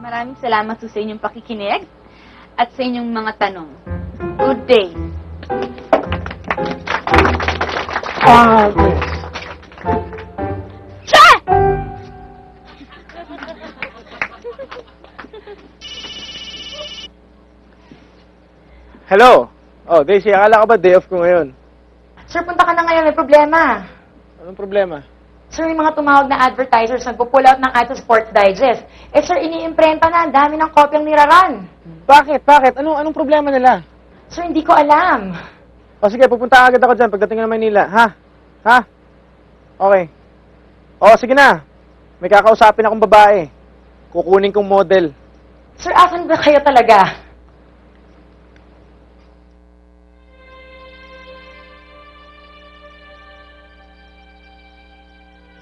Maraming salamat sa inyong pakikinig at sa inyong mga tanong. Good day. Siya! Hello? Oh, Daisy, akala ka ba day off ko ngayon? Sir, punta ka na ngayon. May problema. Anong problema? Sir, may mga tumawag na advertisers nagpo-pull out ng ads sa Sports Digest. Eh, sir, iniimprenta na. Ang dami ng kopyang niraran. Bakit? Bakit? Anong problema nila? Sir, hindi ko alam. O sige, pupunta agad ako dyan pagdating ng Maynila. Ha? Ha? Okay. O, sige na. May kakausapin akong babae. Kukunin kong model. Sir, asan ba kayo talaga?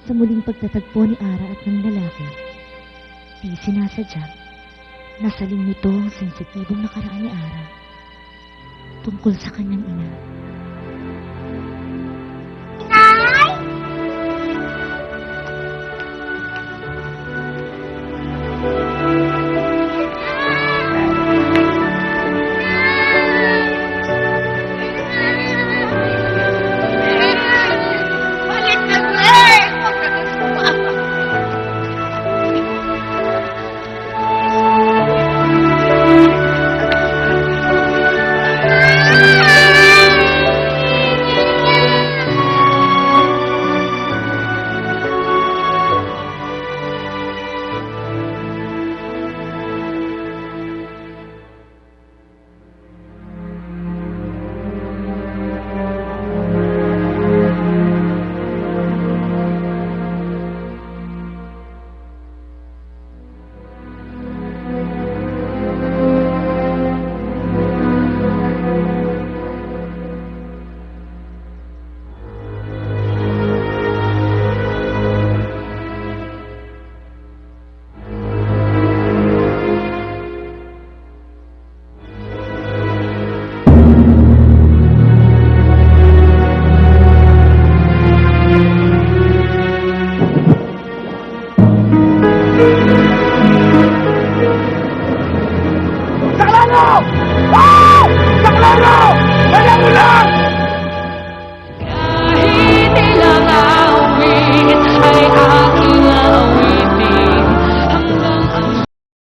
Sa muling pagtatagpo ni Ara at ng lalaki, di sinasadya, nasaling nito ang sensitibong nakaraan ni Ara tungkol sa kanyang ina.